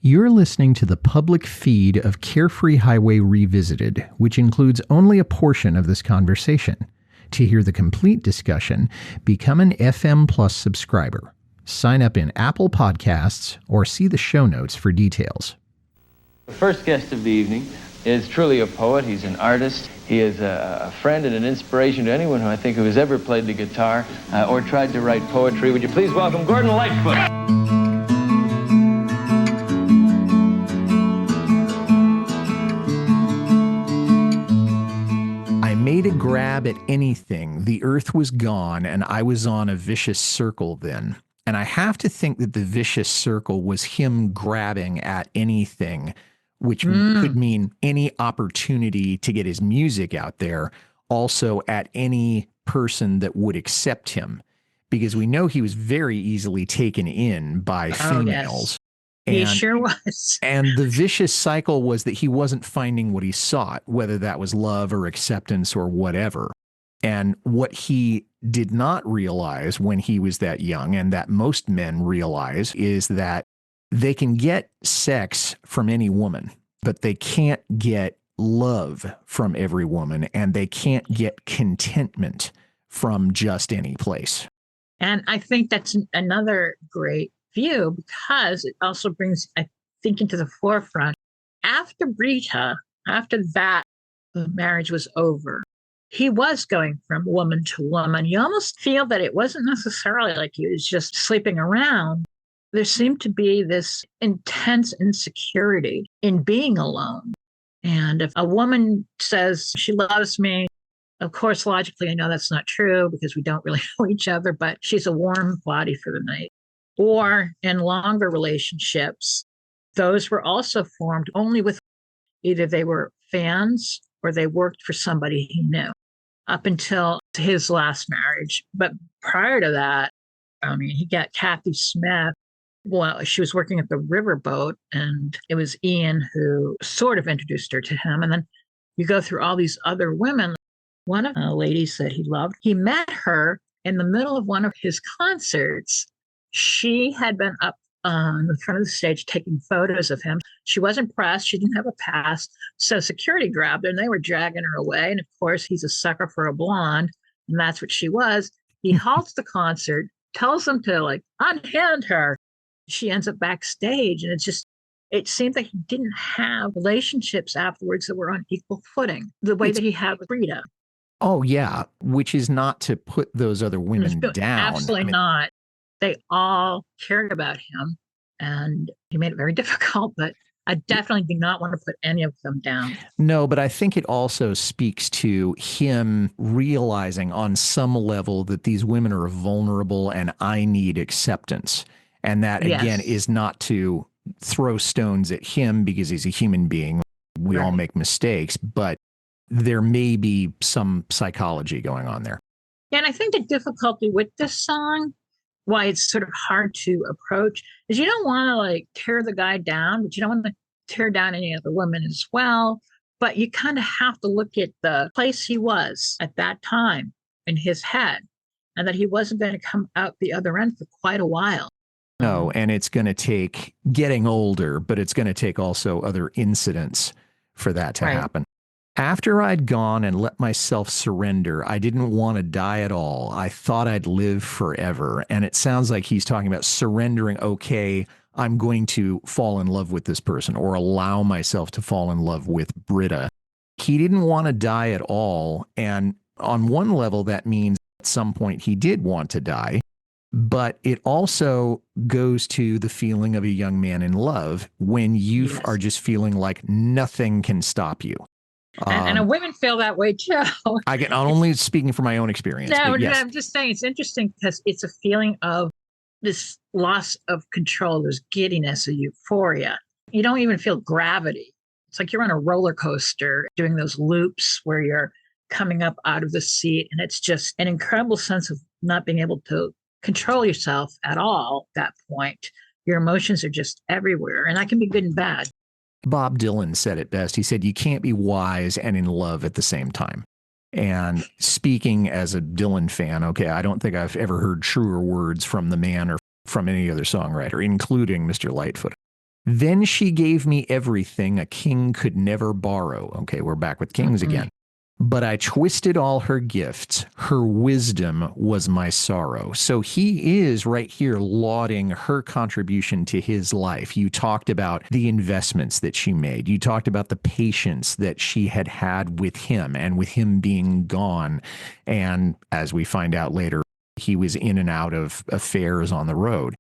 You're listening to the public feed of Carefree Highway Revisited, which includes only a portion of this conversation. To hear the complete discussion, become an FM Plus subscriber. Sign up in Apple Podcasts or see the show notes for details. The first guest of the evening is truly a poet. He's an artist. He is a friend and an inspiration to anyone who has ever played the guitar or tried to write poetry. Would you please welcome Gordon Lightfoot? Made a grab at anything. The earth was gone, and I was on a vicious circle then. And I have to think that the vicious circle was him grabbing at anything, which could mean any opportunity to get his music out there, also at any person that would accept him, because we know he was very easily taken in by females. Yes. He sure was. And the vicious cycle was that he wasn't finding what he sought, whether that was love or acceptance or whatever. And what he did not realize when he was that young, and that most men realize, is that they can get sex from any woman, but they can't get love from every woman, and they can't get contentment from just any place. And I think that's another great view, because it also brings, I think, into the forefront, after Brita, after that, the marriage was over, he was going from woman to woman. You almost feel that it wasn't necessarily like he was just sleeping around. There seemed to be this intense insecurity in being alone. And if a woman says she loves me, of course, logically, I know that's not true because we don't really know each other, but she's a warm body for the night. Or in longer relationships, those were also formed only with either they were fans or they worked for somebody he knew up until his last marriage. But prior to that, he got Kathy Smith. Well, she was working at the riverboat, and it was Ian who sort of introduced her to him. And then you go through all these other women. One of the ladies that he loved, he met her in the middle of one of his concerts. She had been up on the front of the stage taking photos of him. She wasn't pressed. She didn't have a pass. So security grabbed her and they were dragging her away. And of course, he's a sucker for a blonde. And that's what she was. He halts the concert, tells them to unhand her. She ends up backstage. And it seemed like he didn't have relationships afterwards that were on equal footing, the way that he had with Rita. Oh, yeah. Which is not to put those other women down. Absolutely not. They all cared about him, and he made it very difficult, but I definitely do not want to put any of them down. No, but I think it also speaks to him realizing on some level that these women are vulnerable and I need acceptance. And that, again, is not to throw stones at him because he's a human being. We all make mistakes, but there may be some psychology going on there. Yeah, and I think the difficulty with this song, why it's sort of hard to approach, is you don't want to tear the guy down, but you don't want to tear down any other women as well. But you kind of have to look at the place he was at that time in his head, and that he wasn't going to come out the other end for quite a while. No, and it's going to take getting older, but it's going to take also other incidents for that to happen. After I'd gone and let myself surrender, I didn't want to die at all. I thought I'd live forever. And it sounds like he's talking about surrendering. Okay, I'm going to fall in love with this person, or allow myself to fall in love with Britta. He didn't want to die at all. And on one level, that means at some point he did want to die. But it also goes to the feeling of a young man in love when you are just feeling like nothing can stop you. And women feel that way too. I'm only speaking from my own experience. No, I'm just saying it's interesting because it's a feeling of this loss of control, this giddiness, a euphoria. You don't even feel gravity. It's like you're on a roller coaster doing those loops where you're coming up out of the seat. And it's just an incredible sense of not being able to control yourself at all at that point. Your emotions are just everywhere. And that can be good and bad. Bob Dylan said it best. He said, you can't be wise and in love at the same time. And speaking as a Dylan fan, okay, I don't think I've ever heard truer words from the man or from any other songwriter, including Mr. Lightfoot. Then she gave me everything a king could never borrow. Okay, we're back with kings again. But I twisted all her gifts. Her wisdom was my sorrow. So he is right here lauding her contribution to his life. You talked about the investments that she made. You talked about the patience that she had had with him and with him being gone. And as we find out later, he was in and out of affairs on the road.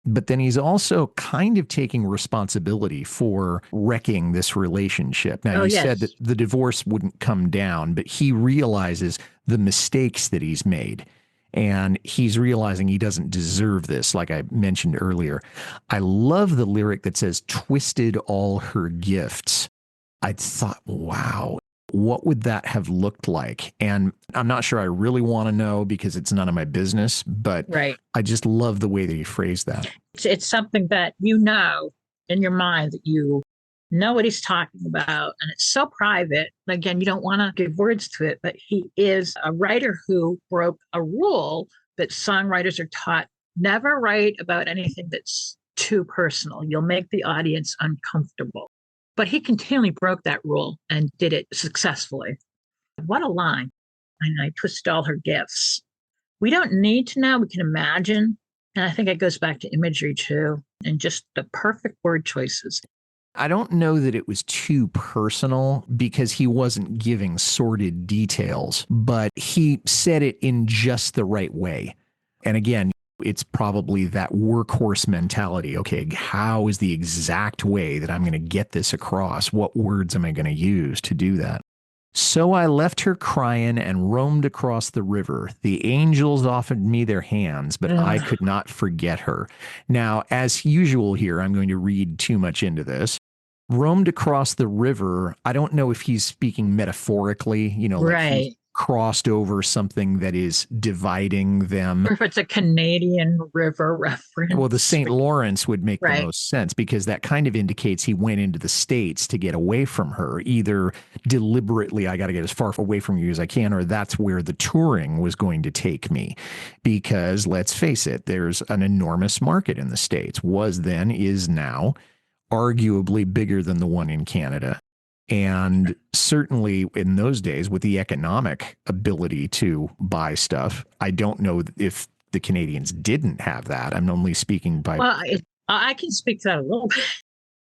But then he's also kind of taking responsibility for wrecking this relationship. Now, you said that the divorce wouldn't come down, but he realizes the mistakes that he's made. And he's realizing he doesn't deserve this, like I mentioned earlier. I love the lyric that says, twisted all her gifts. I thought, wow, what would that have looked like? And I'm not sure I really want to know because it's none of my business, but I just love the way that you phrased that. It's something that you know in your mind that you know what he's talking about. And it's so private. Again, you don't want to give words to it, but he is a writer who broke a rule that songwriters are taught never write about anything that's too personal. You'll make the audience uncomfortable. But he continually broke that rule and did it successfully. What a line. And I twisted all her gifts. We don't need to know. We can imagine. And I think it goes back to imagery too, and just the perfect word choices. I don't know that it was too personal because he wasn't giving sordid details, but he said it in just the right way. And again, it's probably that workhorse mentality. Okay, how is the exact way that I'm going to get this across? What words am I going to use to do that? So I left her crying and roamed across the river. The angels offered me their hands, but I could not forget her. Now, as usual here, I'm going to read too much into this. Roamed across the river. I don't know if he's speaking metaphorically, like he crossed over something that is dividing them. Or if it's a Canadian river reference. Well, the St. Lawrence would make the most sense because that kind of indicates he went into the States to get away from her, either deliberately, I got to get as far away from you as I can, or that's where the touring was going to take me. Because let's face it, there's an enormous market in the States, was then, is now, arguably bigger than the one in Canada. And certainly in those days, with the economic ability to buy stuff, I don't know if the Canadians didn't have that. I'm only speaking by... Well, I can speak to that a little bit.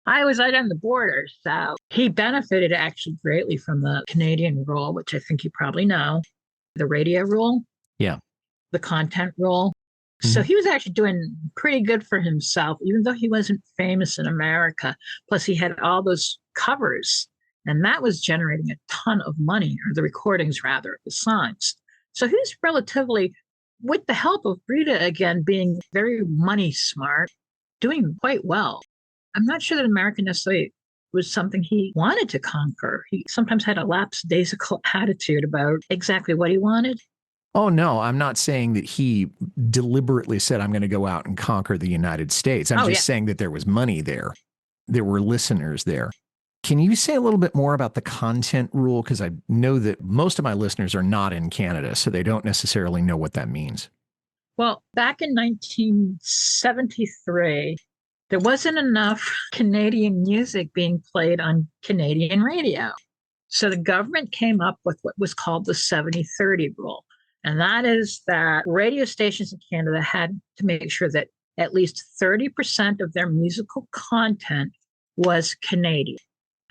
I was right on the border, so he benefited actually greatly from the Canadian rule, which I think you probably know, the radio rule. Yeah. The content rule. So he was actually doing pretty good for himself, even though he wasn't famous in America. Plus, he had all those covers. And that was generating a ton of money, or the recordings rather, the songs. So he was relatively, with the help of Rita again being very money smart, doing quite well. I'm not sure that America necessarily was something he wanted to conquer. He sometimes had a lapsdaisical attitude about exactly what he wanted. Oh, no, I'm not saying that he deliberately said, I'm going to go out and conquer the United States. I'm just saying that there was money there. There were listeners there. Can you say a little bit more about the content rule? Because I know that most of my listeners are not in Canada, so they don't necessarily know what that means. Well, back in 1973, there wasn't enough Canadian music being played on Canadian radio. So the government came up with what was called the 70-30 rule. And that is that radio stations in Canada had to make sure that at least 30% of their musical content was Canadian.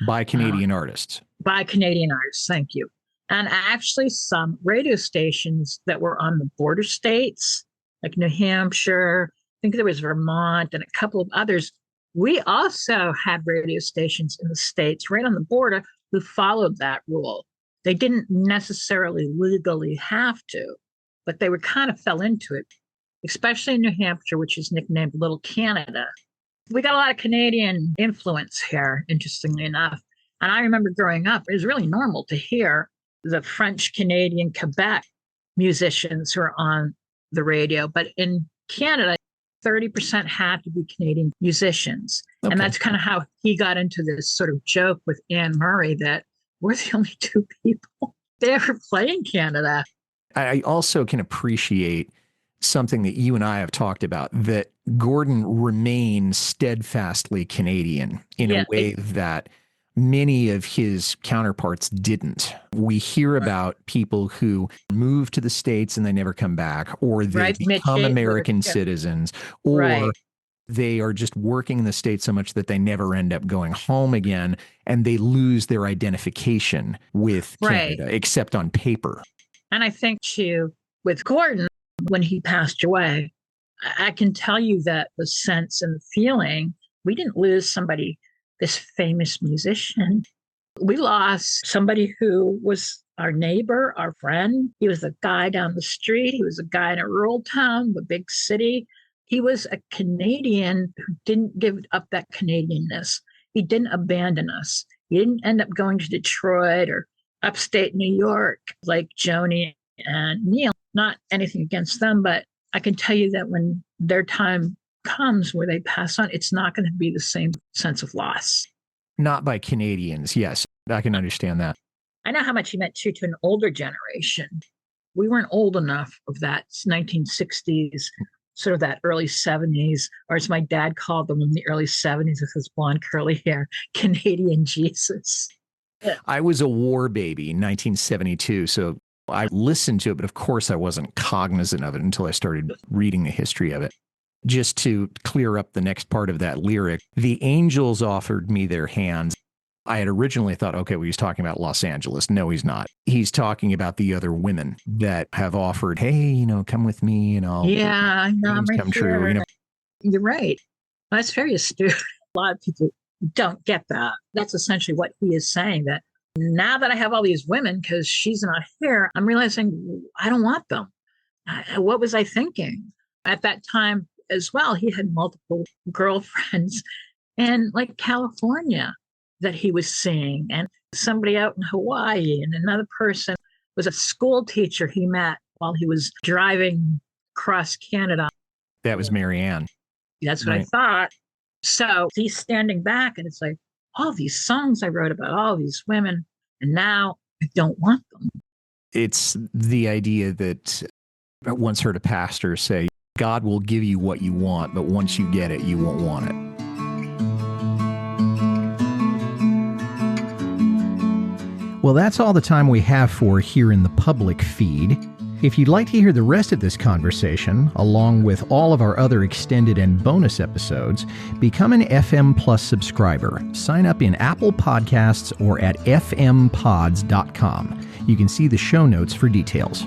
By Canadian artists. By Canadian artists, thank you. And actually some radio stations that were on the border states, like New Hampshire, I think there was Vermont and a couple of others. We also had radio stations in the States right on the border who followed that rule. They didn't necessarily legally have to, but they were kind of fell into it, especially in New Hampshire, which is nicknamed Little Canada. We got a lot of Canadian influence here, interestingly enough. And I remember growing up, it was really normal to hear the French, Canadian, Quebec musicians who are on the radio. But in Canada, 30% had to be Canadian musicians. Okay. And that's kind of how he got into this sort of joke with Anne Murray that we're the only two people they ever play in Canada. I also can appreciate something that you and I have talked about, that Gordon remains steadfastly Canadian in a way that many of his counterparts didn't. We hear about people who move to the States and they never come back, or they become American citizens, or they are just working in the States so much that they never end up going home again, and they lose their identification with Canada, except on paper. And I think, too, with Gordon, when he passed away, I can tell you that the sense and the feeling, we didn't lose somebody, this famous musician. We lost somebody who was our neighbor, our friend. He was a guy down the street. He was a guy in a rural town, the big city. He was a Canadian who didn't give up that Canadianness. He didn't abandon us. He didn't end up going to Detroit or upstate New York like Joni and Neil. Not anything against them, but I can tell you that when their time comes where they pass on, it's not going to be the same sense of loss. Not by Canadians. Yes, I can understand that. I know how much he meant, too, to an older generation. We weren't old enough of that 1960s, sort of that early 70s, or as my dad called them in the early 70s with his blonde curly hair, Canadian Jesus. I was a war baby in 1972, so I listened to it, but of course I wasn't cognizant of it until I started reading the history of it. Just to clear up the next part of that lyric, the angels offered me their hands. I had originally thought, okay, well, he's talking about Los Angeles. No, he's not. He's talking about the other women that have offered, hey, come with me and I'll come true. You're right. That's very astute. A lot of people don't get that. That's essentially what he is saying, that now that I have all these women, because she's not here, I'm realizing I don't want them. What was I thinking? At that time as well, he had multiple girlfriends in like California that he was seeing, and somebody out in Hawaii, and another person was a school teacher he met while he was driving across Canada. That was Marianne. That's what I thought. So he's standing back, and it's like, all these songs I wrote about all these women, and now I don't want them. It's the idea that I once heard a pastor say, God will give you what you want, but once you get it, you won't want it. Well, that's all the time we have for here in the public feed. If you'd like to hear the rest of this conversation, along with all of our other extended and bonus episodes, become an FM Plus subscriber. Sign up in Apple Podcasts or at fmpods.com. You can see the show notes for details.